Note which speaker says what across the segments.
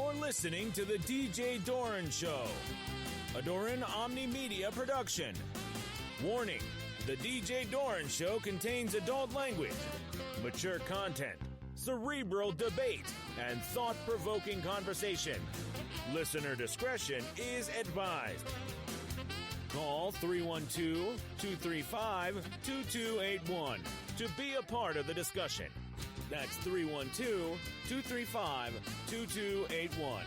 Speaker 1: You're listening to the DJ Doran Show, a Doran Omni Media production. Warning, the DJ Doran Show contains adult language, mature content, cerebral debate, and thought-provoking conversation. Listener discretion is advised. Call 312-235-2281 to be a part of the discussion. That's 312-235-2281.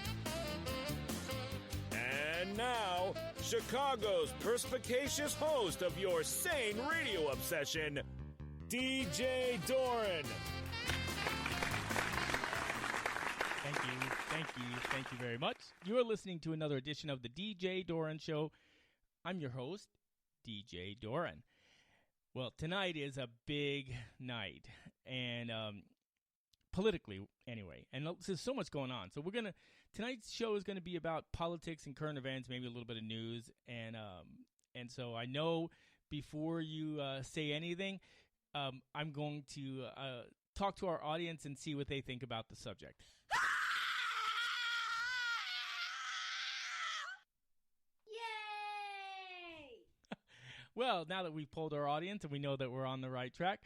Speaker 1: And now, Chicago's perspicacious host of your sane radio obsession, DJ Doran.
Speaker 2: Thank you very much. You are listening to another edition of the DJ Doran Show. I'm your host, DJ Doran. Well, tonight is a big night, and politically, anyway. And there's so much going on. So tonight's show is gonna be about politics and current events, maybe a little bit of news, and so I know before you say anything, I'm going to talk to our audience and see what they think about the subject. Well, now that we've polled our audience and we know that we're on the right track,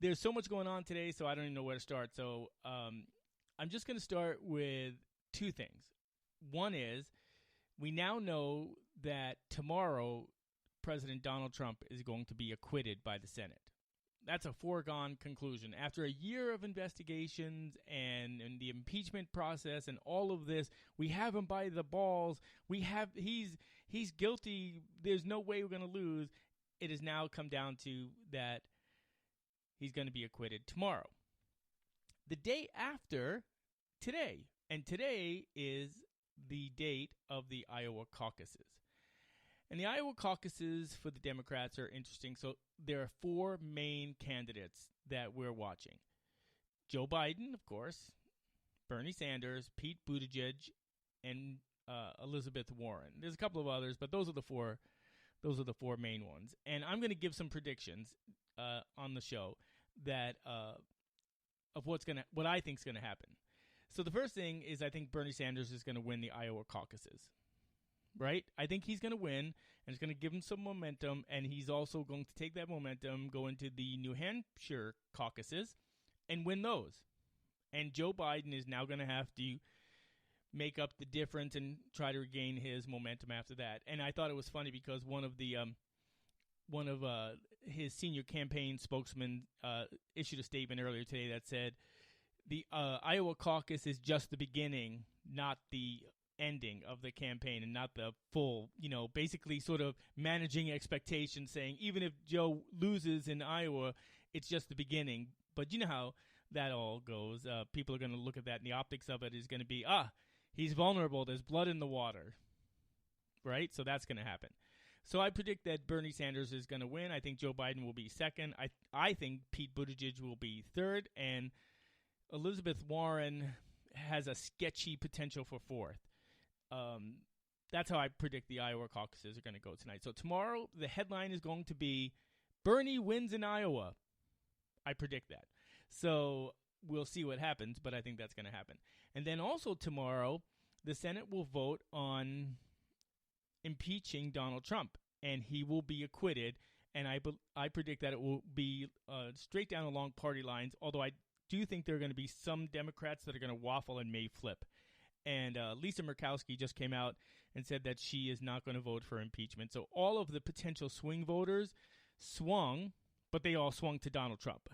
Speaker 2: there's so much going on today, so I don't even know where to start. So I'm just going to start with two things. One is we now know that tomorrow President Donald Trump is going to be acquitted by the Senate. That's a foregone conclusion. After a year of investigations and the impeachment process and all of this, we have him by the balls. He's guilty. There's no way we're going to lose. It has now come down to that he's going to be acquitted tomorrow. The day after today, and today is the date of the Iowa caucuses. And the Iowa caucuses for the Democrats are interesting. So there are four main candidates that we're watching. Joe Biden, of course, Bernie Sanders, Pete Buttigieg, and Elizabeth Warren. There's a couple of others, but those are the four main ones. And I'm going to give some predictions on the show that of what I think is going to happen. So the first thing is I think Bernie Sanders is going to win the Iowa caucuses. Right? I think he's going to win, and it's going to give him some momentum, and he's also going to take that momentum, go into the New Hampshire caucuses, and win those. And Joe Biden is now going to have to make up the difference and try to regain his momentum after that. And I thought it was funny because one of his senior campaign spokesmen issued a statement earlier today that said the Iowa caucus is just the beginning, not the ending of the campaign, and not the full, basically sort of managing expectations, saying even if Joe loses in Iowa, it's just the beginning. But you know how that all goes. People are going to look at that, and the optics of it is going to be, he's vulnerable. There's blood in the water, right? So that's going to happen. So I predict that Bernie Sanders is going to win. I think Joe Biden will be second. I think Pete Buttigieg will be third, and Elizabeth Warren has a sketchy potential for fourth. That's how I predict the Iowa caucuses are going to go tonight. So tomorrow, the headline is going to be Bernie wins in Iowa. I predict that. So we'll see what happens, but I think that's going to happen. And then also tomorrow, the Senate will vote on impeaching Donald Trump, and he will be acquitted. And I predict that it will be straight down along party lines, although I do think there are going to be some Democrats that are going to waffle and may flip. And Lisa Murkowski just came out and said that she is not going to vote for impeachment. So all of the potential swing voters swung, but they all swung to Donald Trump,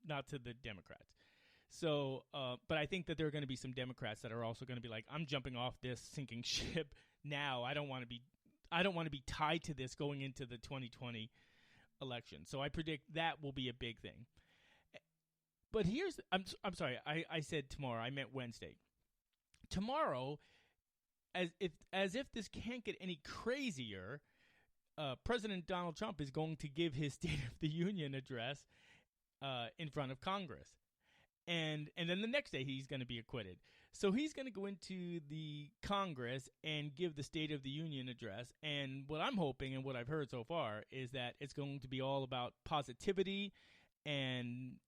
Speaker 2: not to the Democrats. So, but I think that there are going to be some Democrats that are also going to be like, I'm jumping off this sinking ship now. I don't want to be tied to this going into the 2020 election. So I predict that will be a big thing. But I'm sorry, I said tomorrow. I meant Wednesday. Tomorrow, as if this can't get any crazier, President Donald Trump is going to give his State of the Union address in front of Congress. And then the next day he's going to be acquitted. So he's going to go into the Congress and give the State of the Union address. And what I'm hoping and what I've heard so far is that it's going to be all about positivity and,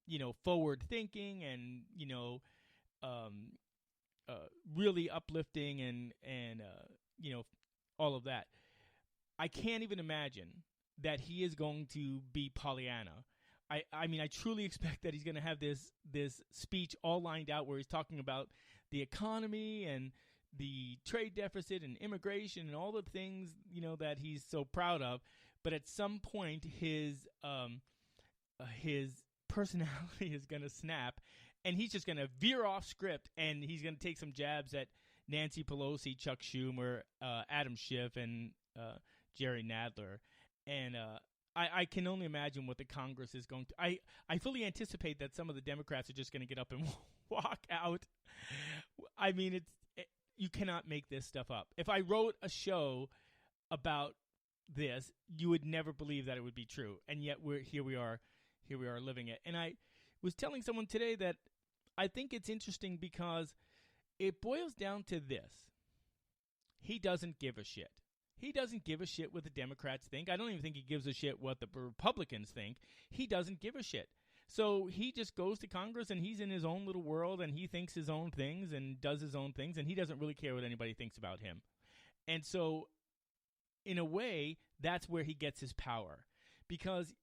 Speaker 2: forward thinking and, really uplifting and all of that. I can't even imagine that he is going to be Pollyanna. I mean, I truly expect that he's going to have this speech all lined out where he's talking about the economy and the trade deficit and immigration and all the things, that he's so proud of. But at some point, his personality is going to snap, and he's just going to veer off script, and he's going to take some jabs at Nancy Pelosi, Chuck Schumer, Adam Schiff, and Jerry Nadler. And I can only imagine what the Congress is going to. I fully anticipate that some of the Democrats are just going to get up and walk out. I mean, you cannot make this stuff up. If I wrote a show about this, you would never believe that it would be true. And yet here we are living it. And I was telling someone today that I think it's interesting because it boils down to this. He doesn't give a shit. He doesn't give a shit what the Democrats think. I don't even think he gives a shit what the Republicans think. He doesn't give a shit. So he just goes to Congress and he's in his own little world and he thinks his own things and does his own things, and he doesn't really care what anybody thinks about him. And so in a way, that's where he gets his power. Because,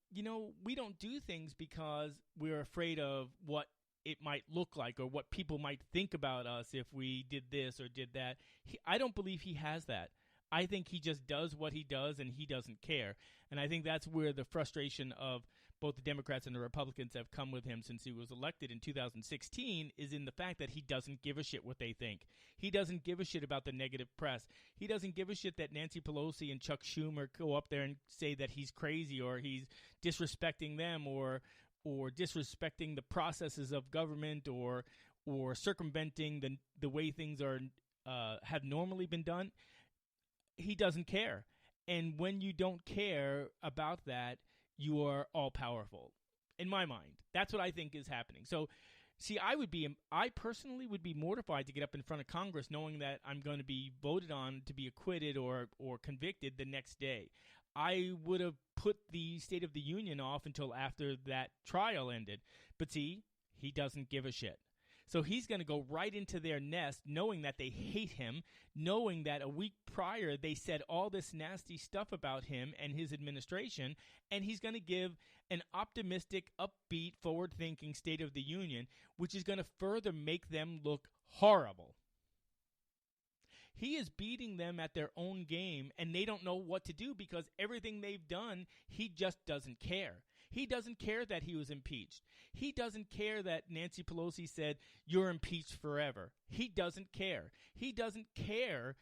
Speaker 2: we don't do things because we're afraid of what it might look like or what people might think about us if we did this or did that. I don't believe he has that. I think he just does what he does and he doesn't care. And I think that's where the frustration of both the Democrats and the Republicans have come with him since he was elected in 2016 is in the fact that he doesn't give a shit what they think. He doesn't give a shit about the negative press. He doesn't give a shit that Nancy Pelosi and Chuck Schumer go up there and say that he's crazy or he's disrespecting them or disrespecting the processes of government or circumventing the way things are have normally been done. He doesn't care. And when you don't care about that, you are all powerful. In my mind, that's what I think is happening. So, see, I personally would be mortified to get up in front of Congress knowing that I'm going to be voted on to be acquitted or convicted the next day. I would have put the State of the Union off until after that trial ended. But see, he doesn't give a shit. So he's going to go right into their nest knowing that they hate him, knowing that a week prior they said all this nasty stuff about him and his administration, and he's going to give an optimistic, upbeat, forward-thinking State of the Union, which is going to further make them look horrible. He is beating them at their own game, and they don't know what to do because everything they've done, he just doesn't care. He doesn't care that he was impeached. He doesn't care that Nancy Pelosi said, "You're impeached forever." He doesn't care. He doesn't care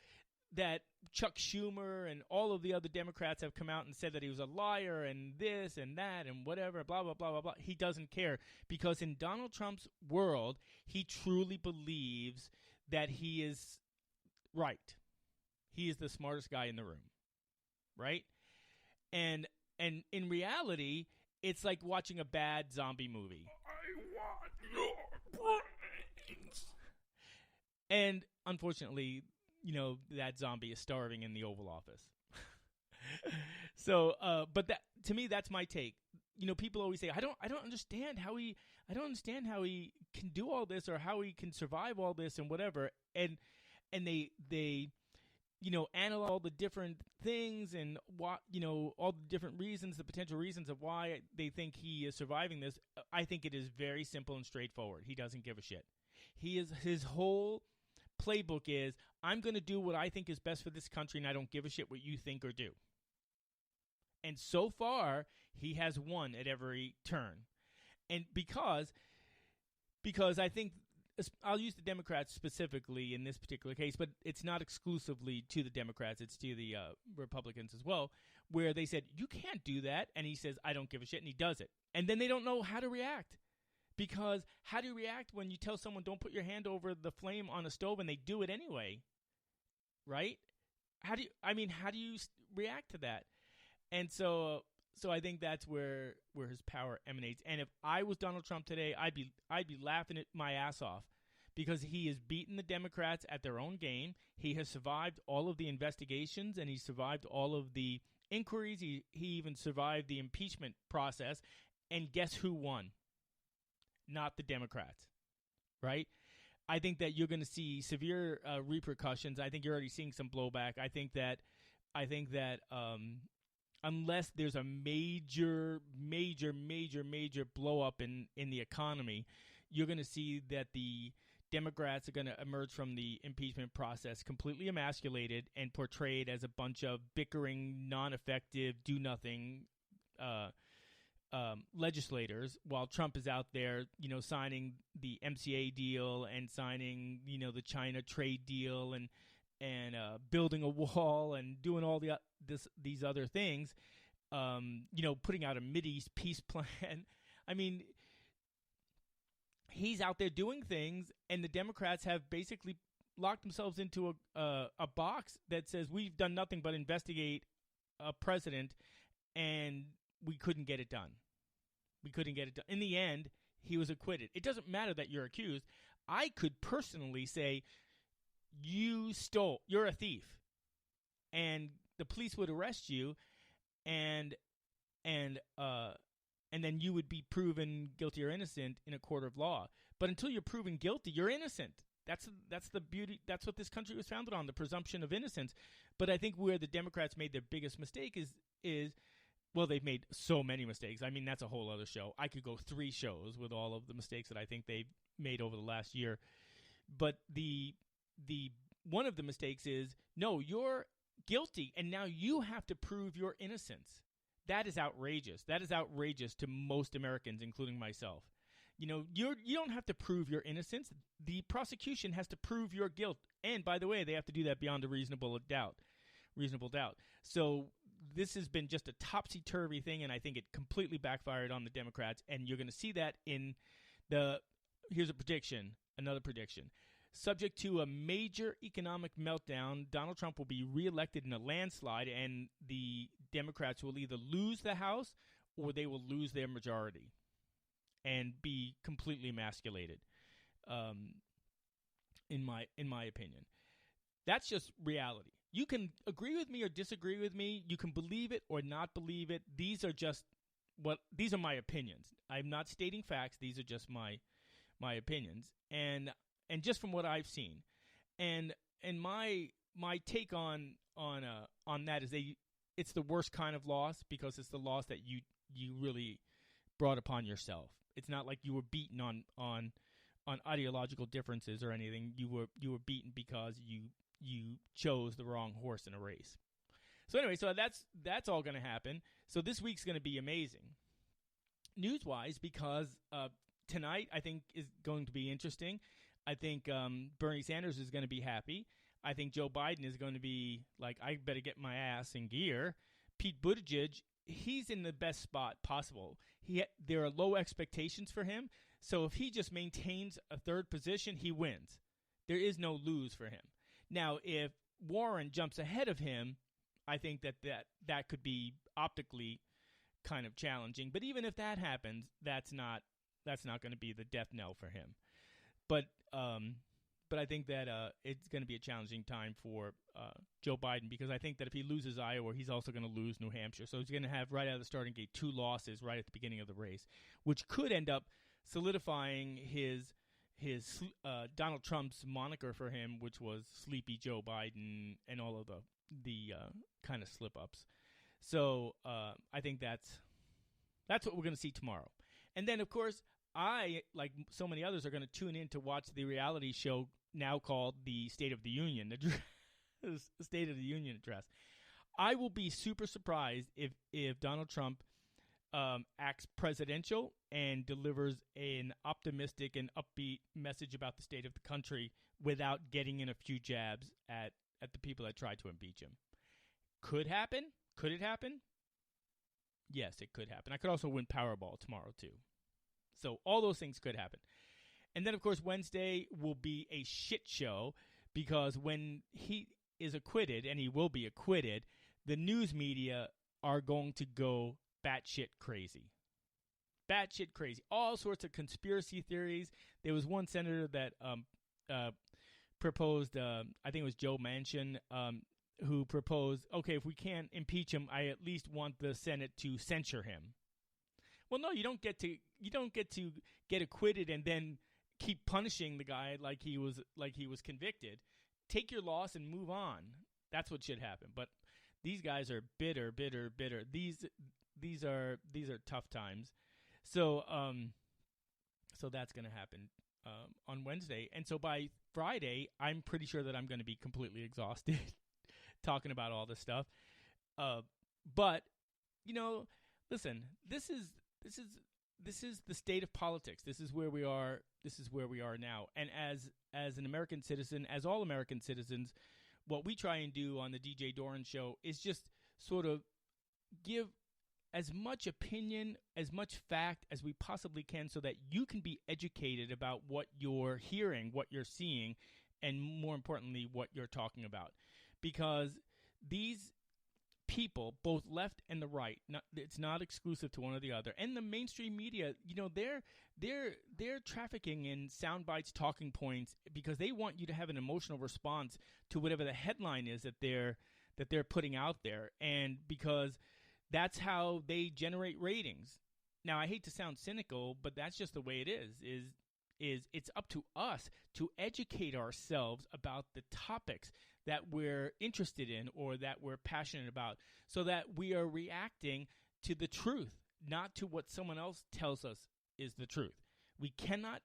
Speaker 2: that Chuck Schumer and all of the other Democrats have come out and said that he was a liar and this and that and whatever, blah, blah, blah, blah, blah. He doesn't care because in Donald Trump's world, he truly believes that he is right. He is the smartest guy in the room, right? And in reality, it's like watching a bad zombie movie. I want your brains. And unfortunately, that zombie is starving in the Oval Office. So, but that to me, that's my take. People always say, I don't understand how he can do all this or how he can survive all this and whatever. And they analyze all the different things and what, all the different reasons, the potential reasons of why they think he is surviving this. I think it is very simple and straightforward. He doesn't give a shit. His whole playbook is, I'm going to do what I think is best for this country, and I don't give a shit what you think or do. And so far, he has won at every turn. And because I think, I'll use the Democrats specifically in this particular case, but it's not exclusively to the Democrats. It's to the Republicans as well, where they said, you can't do that. And he says, I don't give a shit, and he does it. And then they don't know how to react. Because how do you react when you tell someone, don't put your hand over the flame on a stove, and they do it anyway? Right? How do you react to that? And so I think that's where his power emanates. And if I was Donald Trump today, I'd be laughing my ass off because he has beaten the Democrats at their own game. He has survived all of the investigations, and he survived all of the inquiries. He even survived the impeachment process. And guess who won? Not the Democrats, right? I think that you're going to see severe repercussions. I think you're already seeing some blowback. I think that unless there's a major blow up in the economy, you're going to see that the Democrats are going to emerge from the impeachment process completely emasculated and portrayed as a bunch of bickering, non-effective, do-nothing legislators, while Trump is out there, signing the MCA deal and signing, the China trade deal and building a wall and doing all these other things, putting out a Mideast peace plan. I mean, he's out there doing things, and the Democrats have basically locked themselves into a box that says we've done nothing but investigate a president, and we couldn't get it done. In the end, he was acquitted. It doesn't matter that you're accused. I could personally say, you're a thief, and the police would arrest you, and then you would be proven guilty or innocent in a court of law. But until you're proven guilty, you're innocent. That's the beauty. That's what this country was founded on, the presumption of innocence. But I think where the Democrats made their biggest mistake is they've made so many mistakes. I mean, that's a whole other show. I could go 3 shows with all of the mistakes that I think they've made over the last year. But the one of the mistakes is, no, you're guilty, and now you have to prove your innocence. That is outrageous. That is outrageous to most Americans, including myself. You don't have to prove your innocence. The prosecution has to prove your guilt. And by the way, they have to do that beyond a reasonable doubt. So this has been just a topsy-turvy thing, and I think it completely backfired on the Democrats. And you're going to see that in here's another prediction. Subject to a major economic meltdown, Donald Trump will be reelected in a landslide, and the Democrats will either lose the House or they will lose their majority and be completely emasculated, in my opinion. That's just reality. You can agree with me or disagree with me. You can believe it or not believe it. These are my opinions. I'm not stating facts. These are just my opinions. And just from what I've seen, and my take on that is it's the worst kind of loss, because it's the loss that you really brought upon yourself. It's not like you were beaten on ideological differences or anything. You were beaten because you chose the wrong horse in a race. So anyway, that's all going to happen. So this week's going to be amazing, news-wise, because tonight I think is going to be interesting. I think Bernie Sanders is going to be happy. I think Joe Biden is going to be like, I better get my ass in gear. Pete Buttigieg, he's in the best spot possible. There are low expectations for him. So if he just maintains a third position, he wins. There is no lose for him. Now, if Warren jumps ahead of him, I think that could be optically kind of challenging. But even if that happens, that's not going to be the death knell for him. But I think that it's going to be a challenging time for Joe Biden, because I think that if he loses Iowa, he's also going to lose New Hampshire. So he's going to have, right out of the starting gate, 2 losses right at the beginning of the race, which could end up solidifying his Donald Trump's moniker for him, which was Sleepy Joe Biden and all of the kind of slip-ups. So I think that's what we're going to see tomorrow. And then, of course, I, like so many others, are going to tune in to watch the reality show now called the State of the Union, the State of the Union address. I will be super surprised if Donald Trump acts presidential and delivers an optimistic and upbeat message about the state of the country without getting in a few jabs at the people that tried to impeach him. Could happen. Could it happen? Yes, it could happen. I could also win Powerball tomorrow, too. So all those things could happen. And then, of course, Wednesday will be a shit show, because when he is acquitted, and he will be acquitted, the news media are going to go batshit crazy. Batshit crazy. All sorts of conspiracy theories. There was one senator that proposed, I think it was Joe Manchin, who proposed, okay, if we can't impeach him, I at least want the Senate to censure him. Well, no, you don't get to get acquitted and then keep punishing the guy like he was convicted. Take your loss and move on. That's what should happen. But these guys are bitter. These are tough times. So so that's going to happen on Wednesday. And so by Friday, I'm pretty sure that I'm going to be completely exhausted talking about all this stuff. But listen, this is the state of politics. This is where we are. This is where we are now. And as an American citizen, as all American citizens, what we try and do on the DJ Doran Show is just sort of give as much opinion, as much fact as we possibly can so that you can be educated about what you're hearing, what you're seeing, and more importantly, what you're talking about. Because these people, both left and the right, it's not exclusive to one or the other, and the mainstream media, they're trafficking in sound bites, talking points, because they want you to have an emotional response to whatever the headline is that they're putting out there, and because that's how they generate ratings. Now, I hate to sound cynical, but that's just the way it is it's up to us to educate ourselves about the topics that we're interested in or that we're passionate about, so that we are reacting to the truth, not to what someone else tells us is the truth. We cannot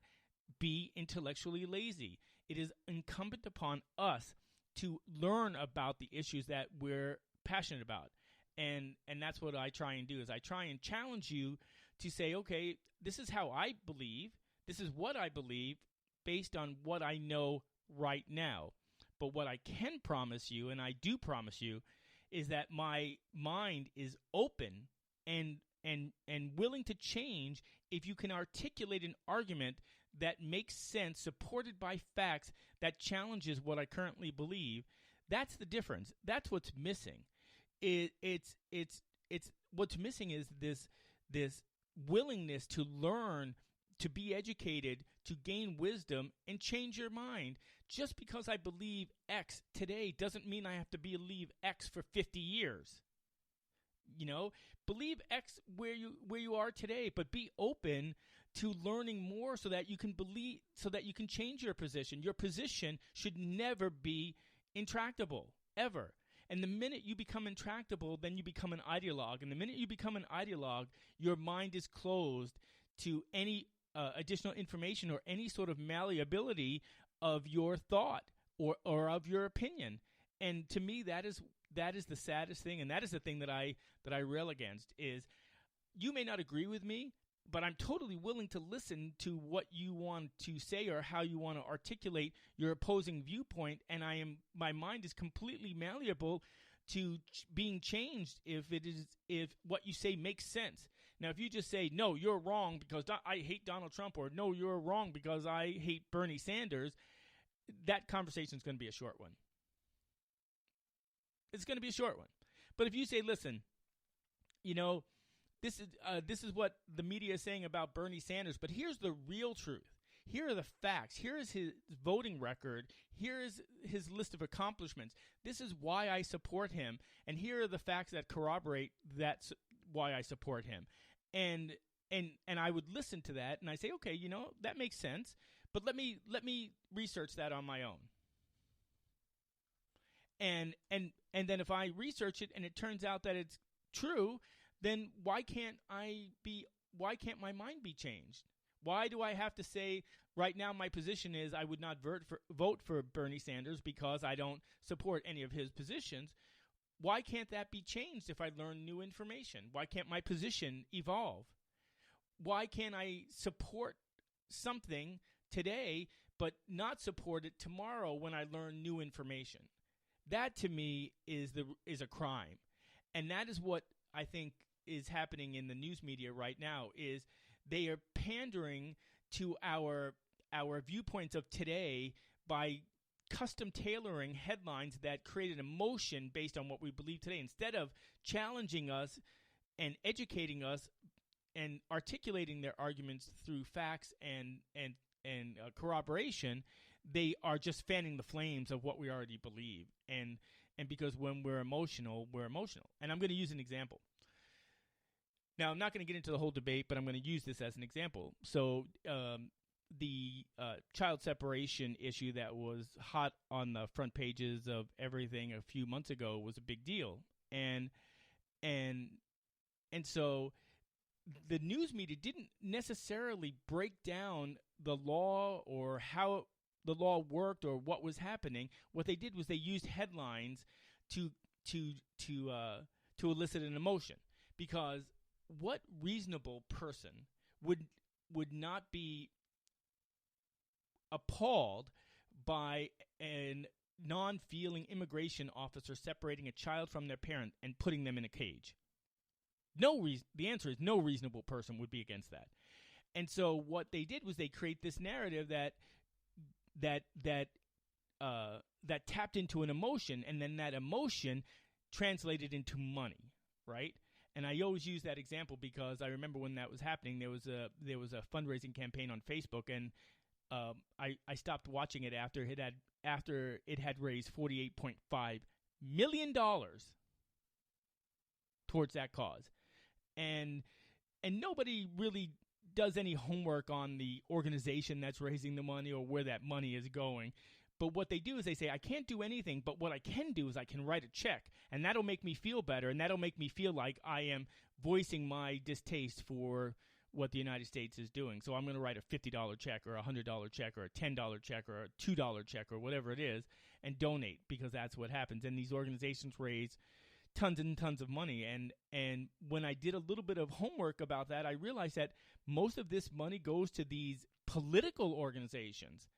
Speaker 2: be intellectually lazy. It is incumbent upon us to learn about the issues that we're passionate about. And that's what I try and do, is I try and challenge you to say, okay, this is how I believe. This is what I believe based on what I know right now. But what I can promise you, and I do promise you, is that my mind is open and willing to change if you can articulate an argument that makes sense, supported by facts, that challenges what I currently believe. That's the difference. That's what's missing. It's what's missing is this willingness to learn, to be educated, to gain wisdom, and change your mind. Just because I believe X today doesn't mean I have to believe X for 50 years. Believe X where you are today, but be open to learning more so that you can change your position. Your position should never be intractable, ever. And the minute you become intractable, then you become an ideologue. And the minute you become an ideologue, your mind is closed to any additional information or any sort of malleability of your thought or of your opinion. And to me, that is the saddest thing, and that is the thing that I rail against. Is you may not agree with me, but I'm totally willing to listen to what you want to say or how you want to articulate your opposing viewpoint, and my mind is completely malleable to being changed if what you say makes sense. Now, if you just say, no, you're wrong because I hate Donald Trump, or no, you're wrong because I hate Bernie Sanders, that conversation is going to be a short one. It's going to be a short one. But if you say, listen, this is what the media is saying about Bernie Sanders, but here's the real truth. Here are the facts. Here is his voting record. Here is his list of accomplishments. This is why I support him, and here are the facts that corroborate that's why I support him. And I would listen to that, and I say, okay, that makes sense, but let me research that on my own. And then if I research it and it turns out that it's true, then why can't my mind be changed? Why do I have to say right now my position is I would not vote for Bernie Sanders because I don't support any of his positions? Why can't that be changed if I learn new information? Why can't my position evolve? Why can't I support something today but not support it tomorrow when I learn new information? That to me is a crime. And that is what I think is happening in the news media right now, is they are pandering to our viewpoints of today by custom tailoring headlines that create an emotion based on what we believe today, instead of challenging us and educating us and articulating their arguments through facts and corroboration. They are just fanning the flames of what we already believe. And because when we're emotional, we're emotional. And I'm going to use an example. Now, I'm not going to get into the whole debate, but I'm going to use this as an example. So child separation issue that was hot on the front pages of everything a few months ago was a big deal, and so the news media didn't necessarily break down the law or how the law worked or what was happening. What they did was they used headlines to elicit an emotion, because what reasonable person would not be appalled by a non-feeling immigration officer separating a child from their parent and putting them in a cage? The answer is no reasonable person would be against that. And so what they did was they create this narrative that tapped into an emotion, and then that emotion translated into money, right? And I always use that example because I remember when that was happening, there was a fundraising campaign on Facebook, and I stopped watching it after it had raised $48.5 million towards that cause, and nobody really does any homework on the organization that's raising the money or where that money is going. But what they do is they say, I can't do anything, but what I can do is I can write a check, and that'll make me feel better, and that'll make me feel like I am voicing my distaste for what the United States is doing. So I'm going to write a $50 check or a $100 check or a $10 check or a $2 check or whatever it is and donate, because that's what happens. And these organizations raise tons and tons of money. And when I did a little bit of homework about that, I realized that most of this money goes to these political organizations.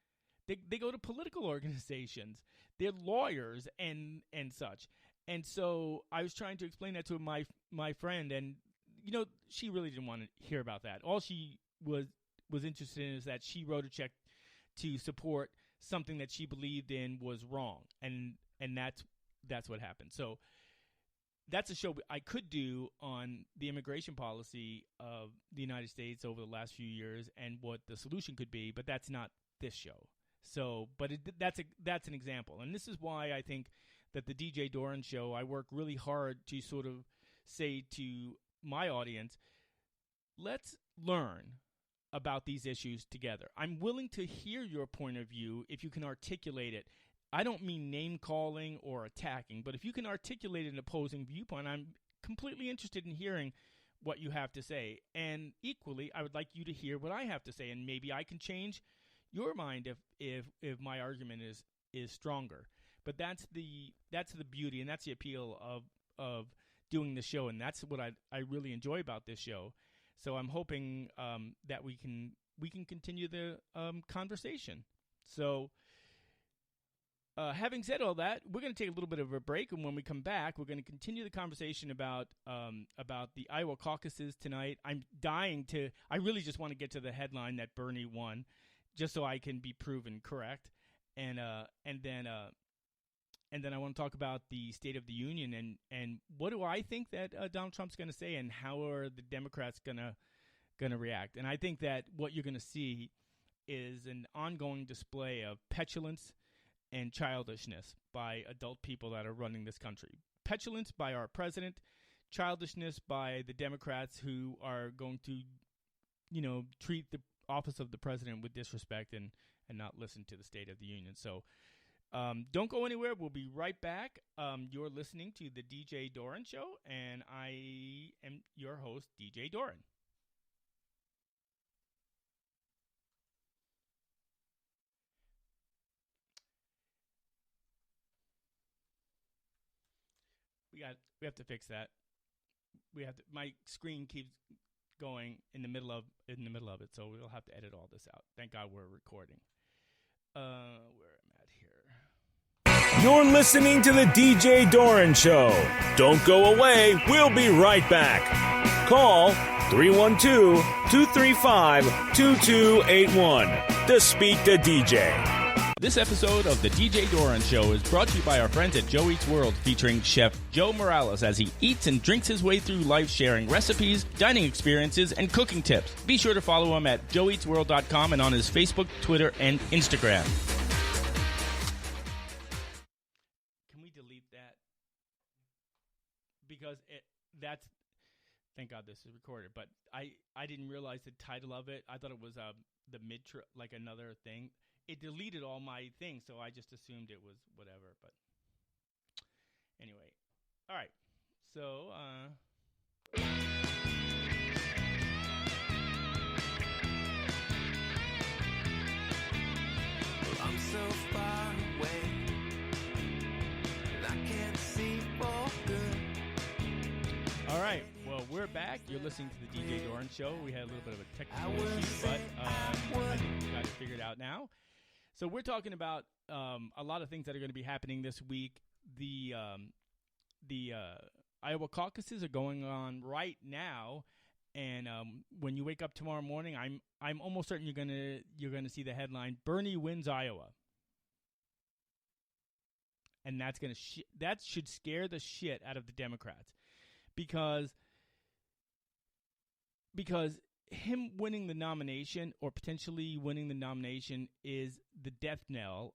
Speaker 2: They go to political organizations. They're lawyers and such. And so I was trying to explain that to my friend, and she really didn't want to hear about that. All she was interested in is that she wrote a check to support something that she believed in was wrong, and that's what happened. So that's a show I could do on the immigration policy of the United States over the last few years and what the solution could be, but that's not this show. So, but that's an example, and this is why I think that the DJ Doran Show, I work really hard to sort of say to my audience, let's learn about these issues together. I'm willing to hear your point of view if you can articulate it. I don't mean name-calling or attacking, but if you can articulate an opposing viewpoint, I'm completely interested in hearing what you have to say. And equally, I would like you to hear what I have to say, and maybe I can change your mind if my argument is stronger. But that's the beauty, and that's the appeal of doing the show, and that's what I really enjoy about this show. So I'm hoping that we can continue the conversation. So having said all that, we're going to take a little bit of a break, and when we come back, we're going to continue the conversation about the Iowa caucuses tonight. I really just want to get to the headline that Bernie won, just so I can be proven correct, and then I want to talk about the State of the Union and what do I think that Donald Trump's going to say, and how are the Democrats going to react. And I think that what you're going to see is an ongoing display of petulance and childishness by adult people that are running this country. Petulance by our president, childishness by the Democrats who are going to, treat the office of the president with disrespect and not listen to the State of the Union. So don't go anywhere. We'll be right back. You're listening to the DJ Doran Show, and I am your host, DJ Doran. We have to fix that. My screen keeps going in the middle of it, so we'll have to edit all this out. Thank God we're recording. Where am I at here?
Speaker 1: You're listening to the DJ Doran Show. Don't go away. We'll be right back. Call 312-235-2281 to speak to DJ. This episode of the DJ Doran Show is brought to you by our friends at Joe Eats World, featuring Chef Joe Morales as he eats and drinks his way through life, sharing recipes, dining experiences, and cooking tips. Be sure to follow him at joeeatsworld.com and on his Facebook, Twitter, and Instagram. Can we delete that? Because
Speaker 2: Thank God this is recorded. But I didn't realize the title of it. I thought it was the like another thing. It deleted all my things, so I just assumed it was whatever. But anyway, all right. So
Speaker 3: I'm so far away, and I can't see for good.
Speaker 2: all right. Well, we're back. You're listening to the DJ Doran Show. We had a little bit of a technical issue, but I think we got it figured out now. So we're talking about a lot of things that are going to be happening this week. The Iowa caucuses are going on right now, and when you wake up tomorrow morning, I'm almost certain you're gonna see the headline: Bernie wins Iowa, and that should scare the shit out of the Democrats, because him winning the nomination or potentially winning the nomination is the death knell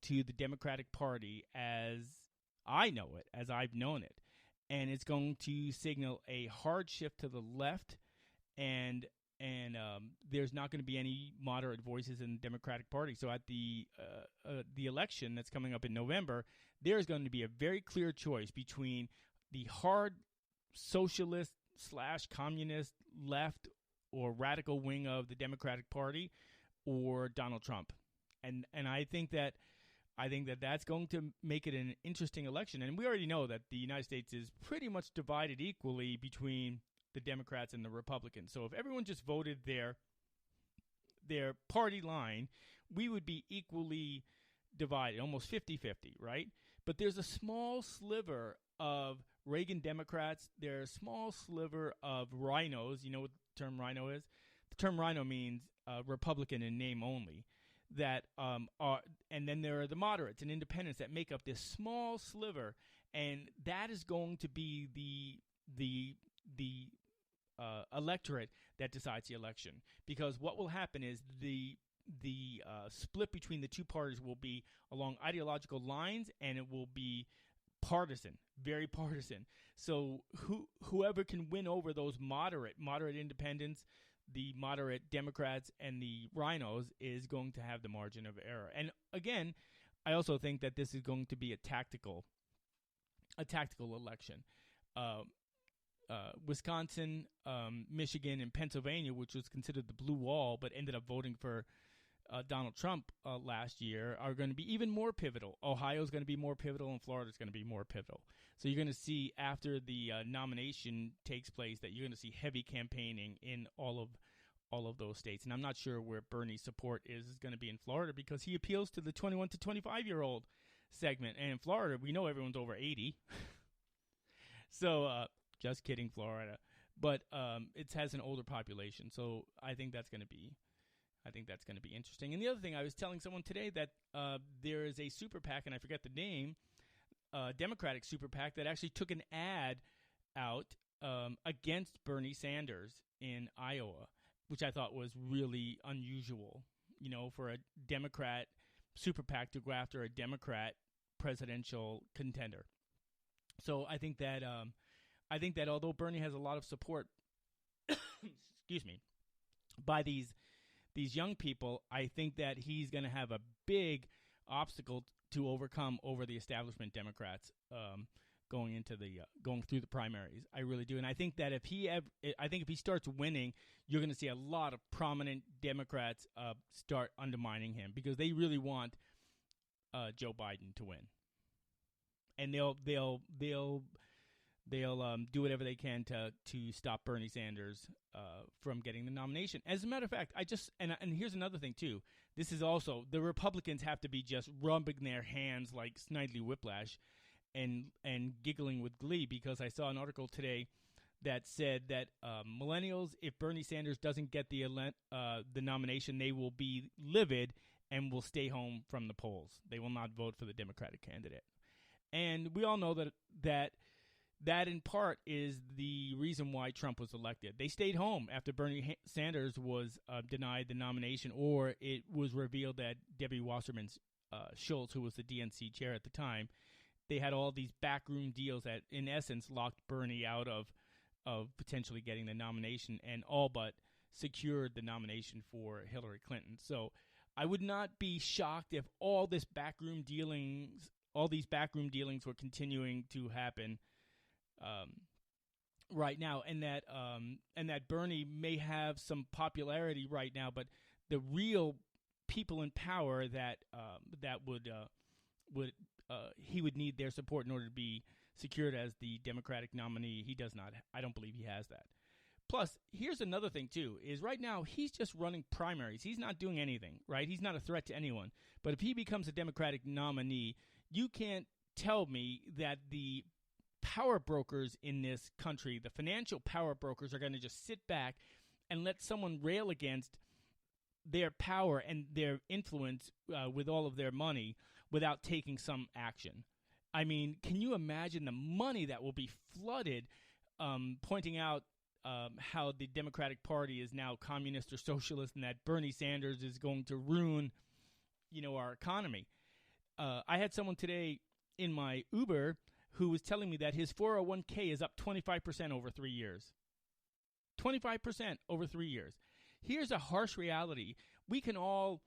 Speaker 2: to the Democratic Party as I know it, as I've known it. And it's going to signal a hard shift to the left, and there's not going to be any moderate voices in the Democratic Party. So at the election that's coming up in November, there's going to be a very clear choice between the hard socialist / communist left or radical wing of the Democratic Party or Donald Trump. And I think that's going to make it an interesting election. And we already know that the United States is pretty much divided equally between the Democrats and the Republicans. So if everyone just voted their party line, we would be equally divided, almost 50-50, right? But there's a small sliver of Reagan Democrats. There's a small sliver of rhinos. You know what the term rhino is? The term rhino means Republican in name only. That are, and then there are the moderates and independents that make up this small sliver, and that is going to be the electorate that decides the election. Because what will happen is the split between the two parties will be along ideological lines, and it will be partisan, very partisan. So whoever can win over those moderate independents, the moderate Democrats, and the rhinos is going to have the margin of error. And again, I also think that this is going to be a tactical election. Wisconsin, Michigan, and Pennsylvania, which was considered the blue wall but ended up voting for Donald Trump last year, are going to be even more pivotal. Ohio is going to be more pivotal, and Florida is going to be more pivotal. So you're going to see, after the nomination takes place, that you're going to see heavy campaigning in all of those states. And I'm not sure where Bernie's support is going to be in Florida, because he appeals to the 21 to 25-year-old segment. And in Florida, we know everyone's over 80. So just kidding, Florida. But it has an older population. So I think that's going to be interesting. And the other thing, I was telling someone today that there is a super PAC, and I forget the name, Democratic super PAC, that actually took an ad out against Bernie Sanders in Iowa, which I thought was really unusual, for a Democrat super PAC to go after a Democrat presidential contender. So I think that although Bernie has a lot of support, excuse me, by these young people, I think that he's going to have a big obstacle to overcome over the establishment Democrats going through the primaries. I really do, and I think that if he starts winning, you're going to see a lot of prominent Democrats start undermining him, because they really want Joe Biden to win, and they'll do whatever they can to stop Bernie Sanders from getting the nomination. As a matter of fact, and here's another thing too. This is also, the Republicans have to be just rubbing their hands like Snidely Whiplash and giggling with glee, because I saw an article today that said that millennials, if Bernie Sanders doesn't get the nomination, they will be livid and will stay home from the polls. They will not vote for the Democratic candidate. And we all know that in part is the reason why Trump was elected. They stayed home after Bernie Sanders was denied the nomination, or it was revealed that Debbie Wasserman Schultz, who was the DNC chair at the time, they had all these backroom deals that, in essence, locked Bernie out of of potentially getting the nomination, and all but secured the nomination for Hillary Clinton. So I would not be shocked if all these backroom dealings were continuing to happen right now, and that Bernie may have some popularity right now, but the real people in power that he would need their support in order to be secured as the Democratic nominee. He does not. I don't believe he has that. Plus, here's another thing, too, is right now he's just running primaries. He's not doing anything, right? He's not a threat to anyone. But if he becomes a Democratic nominee, you can't tell me that the power brokers in this country, the financial power brokers, are going to just sit back and let someone rail against their power and their influence with all of their money without taking some action. I mean, can you imagine the money that will be flooded pointing out how the Democratic Party is now communist or socialist, and that Bernie Sanders is going to ruin, our economy? I had someone today in my Uber who was telling me that his 401k is up 25% over 3 years. 25% over 3 years. Here's a harsh reality. We can all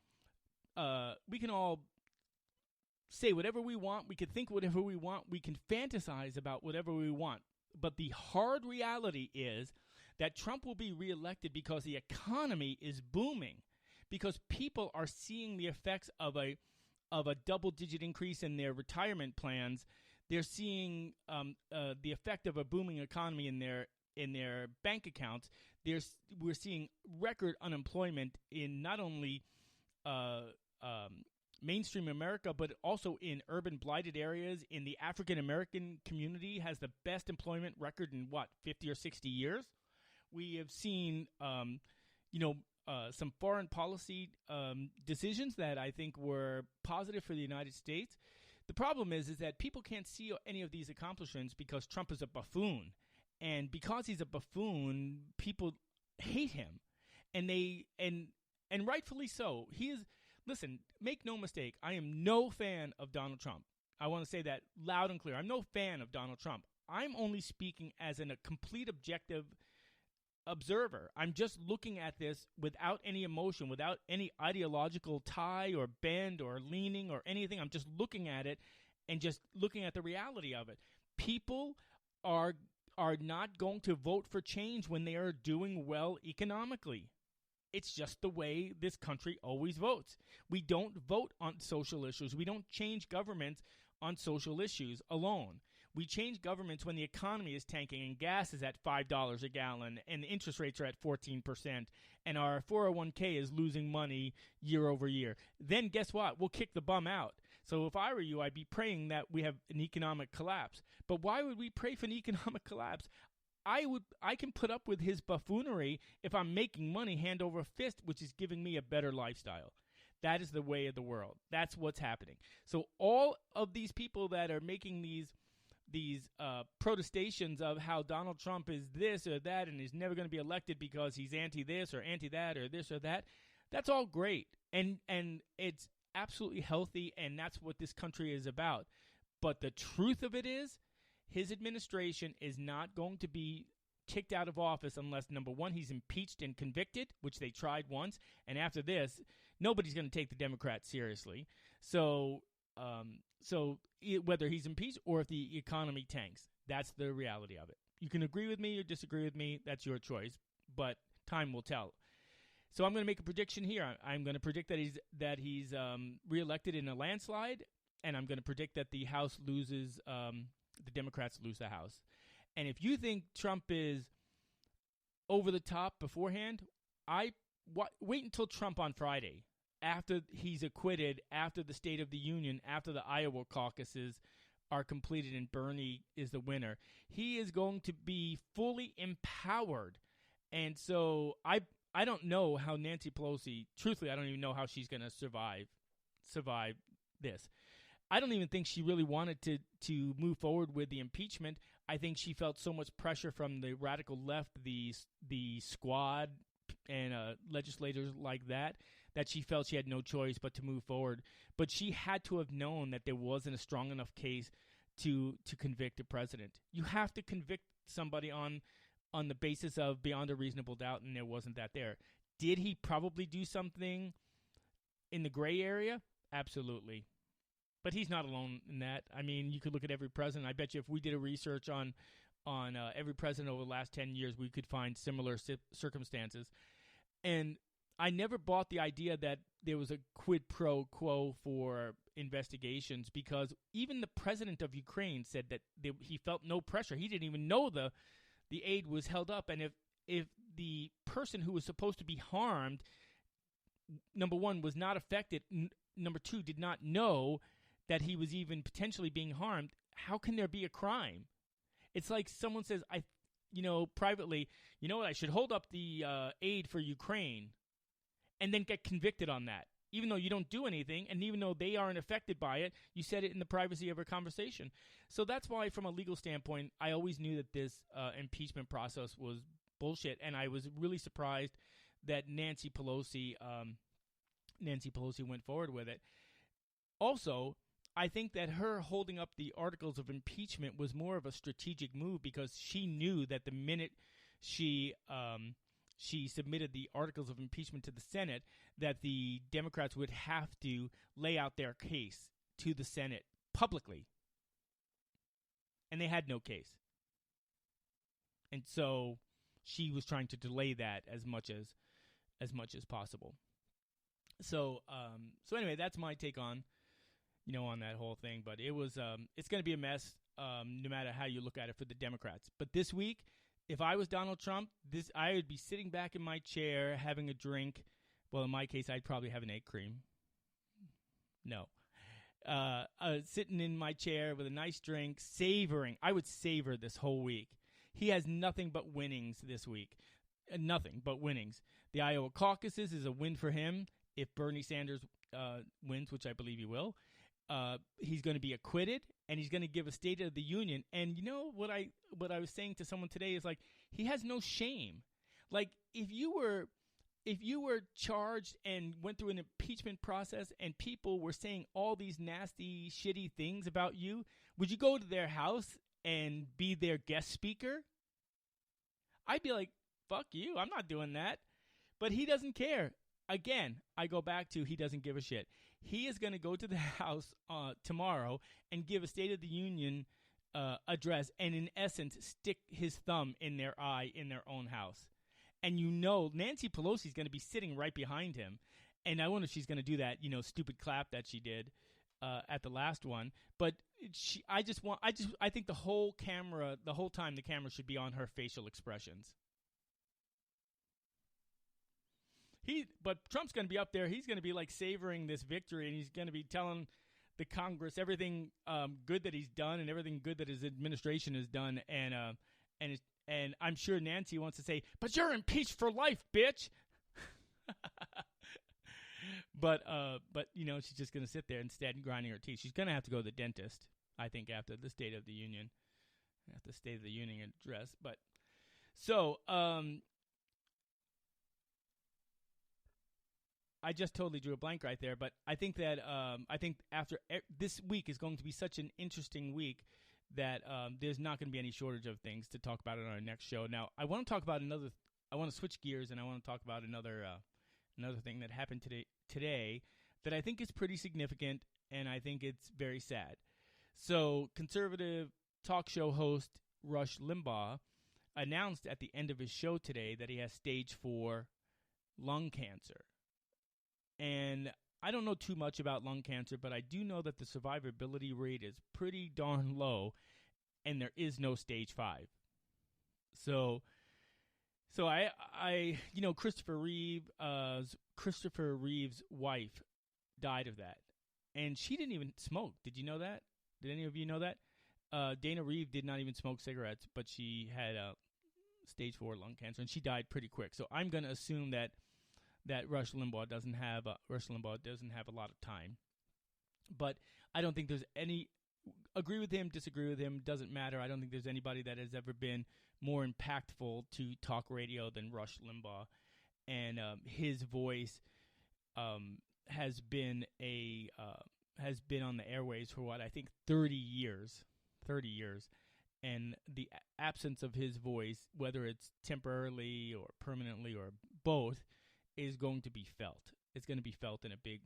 Speaker 2: say whatever we want. We can think whatever we want. We can fantasize about whatever we want. But the hard reality is that Trump will be reelected because the economy is booming, because people are seeing the effects of a double-digit increase in their retirement plans. They're seeing the effect of a booming economy in their bank accounts. We're seeing record unemployment in not only mainstream America, but also in urban blighted areas. In the African American community has the best employment record in 50 or 60 years. We have seen some foreign policy decisions that I think were positive for the United States. The problem is that people can't see any of these accomplishments because Trump is a buffoon. And because he's a buffoon, people hate him. And rightfully so. Listen, make no mistake, I am no fan of Donald Trump. I want to say that loud and clear. I'm no fan of Donald Trump. I'm only speaking as a complete objective observer. I'm just looking at this without any emotion, without any ideological tie or bend or leaning or anything. I'm just looking at it and just looking at the reality of it. People are not going to vote for change when they are doing well economically. It's just the way this country always votes. We don't vote on social issues. We don't change governments on social issues alone. We change governments when the economy is tanking and gas is at $5 a gallon and the interest rates are at 14% and our 401k is losing money year over year. Then guess what? We'll kick the bum out. So if I were you, I'd be praying that we have an economic collapse. But why would we pray for an economic collapse? I can put up with his buffoonery if I'm making money hand over fist, which is giving me a better lifestyle. That is the way of the world. That's what's happening. So all of these people that are making these protestations of how Donald Trump is this or that and is never going to be elected because he's anti-this or anti-that or this or that, that's all great. And it's absolutely healthy, and that's what this country is about. But the truth of it is, his administration is not going to be kicked out of office unless, number one, he's impeached and convicted, which they tried once. And after this, nobody's going to take the Democrats seriously. So whether he's impeached or if the economy tanks, that's the reality of it. You can agree with me or disagree with me. That's your choice. But time will tell. So I'm going to make a prediction here. I'm going to predict that he's reelected in a landslide, and I'm going to predict that the House loses. The Democrats lose the House. And if you think Trump is over the top beforehand, wait until Trump on Friday, after he's acquitted, after the State of the Union, after the Iowa caucuses are completed and Bernie is the winner. He is going to be fully empowered. And so I don't know how Nancy Pelosi, truthfully, I don't even know how she's going to survive this. I don't even think she really wanted to move forward with the impeachment. I think she felt so much pressure from the radical left, the squad, and legislators like that she felt she had no choice but to move forward. But she had to have known that there wasn't a strong enough case to convict a president. You have to convict somebody on on the basis of beyond a reasonable doubt, and there wasn't that there. Did he probably do something in the gray area? Absolutely. But he's not alone in that. I mean, you could look at every president. I bet you if we did a research on every president over the last 10 years, we could find similar circumstances. And I never bought the idea that there was a quid pro quo for investigations, because even the president of Ukraine said that he felt no pressure. He didn't even know the aid was held up. And if the person who was supposed to be harmed, number one, was not affected, number two, did not know that he was even potentially being harmed, how can there be a crime? It's like someone says, privately, you know what, I should hold up the aid for Ukraine, and then get convicted on that. Even though you don't do anything, and even though they aren't affected by it, you said it in the privacy of a conversation. So that's why, from a legal standpoint, I always knew that this impeachment process was bullshit, and I was really surprised that Nancy Pelosi went forward with it. Also, I think that her holding up the articles of impeachment was more of a strategic move, because she knew that the minute she submitted the articles of impeachment to the Senate, that the Democrats would have to lay out their case to the Senate publicly. And they had no case. And so she was trying to delay that as much as possible. So anyway, that's my take on that whole thing. But it was it's going to be a mess no matter how you look at it for the Democrats. But this week, if I was Donald Trump, I would be sitting back in my chair having a drink. Well, in my case, I'd probably have an egg cream. No. Sitting in my chair with a nice drink, savoring. I would savor this whole week. He has nothing but winnings this week. Nothing but winnings. The Iowa caucuses is a win for him. If Bernie Sanders wins, which I believe he will, he's going to be acquitted, and he's going to give a State of the Union. And you know what I was saying to someone today is, like, he has no shame. Like, if you were charged and went through an impeachment process and people were saying all these nasty, shitty things about you, would you go to their house and be their guest speaker? I'd be like, fuck you, I'm not doing that. But he doesn't care. Again, I go back to, he doesn't give a shit. He is going to go to the House tomorrow and give a State of the Union address, and in essence stick his thumb in their eye in their own house. And Nancy Pelosi is going to be sitting right behind him. And I wonder if she's going to do that, stupid clap that she did at the last one. But I think the whole time the camera should be on her facial expressions. But Trump's going to be up there. He's going to be like savoring this victory, and he's going to be telling the Congress everything good that he's done and everything good that his administration has done. And I'm sure Nancy wants to say, "But you're impeached for life, bitch." But she's just going to sit there instead and grinding her teeth. She's going to have to go to the dentist, I think, after the State of the Union address. But so. I just totally drew a blank right there, but I think that after this week is going to be such an interesting week that there's not going to be any shortage of things to talk about on our next show. Now, I want to talk about I want to switch gears, and I want to talk about another thing that happened today that I think is pretty significant, and I think it's very sad. So, conservative talk show host Rush Limbaugh announced at the end of his show today that he has stage 4 lung cancer. And I don't know too much about lung cancer, but I do know that the survivability rate is pretty darn low, and there is no stage 5. So I Christopher Reeve's wife died of that, and she didn't even smoke. Did you know that? Did any of you know that? Dana Reeve did not even smoke cigarettes, but she had stage 4 lung cancer, and she died pretty quick. So I'm going to assume that Rush Limbaugh doesn't have a lot of time. But I don't think there's any agree with him, disagree with him, doesn't matter. I don't think there's anybody that has ever been more impactful to talk radio than Rush Limbaugh. And his voice has been on the airwaves for 30 years. and the absence of his voice, whether it's temporarily or permanently or both, is going to be felt. It's going to be felt in a big.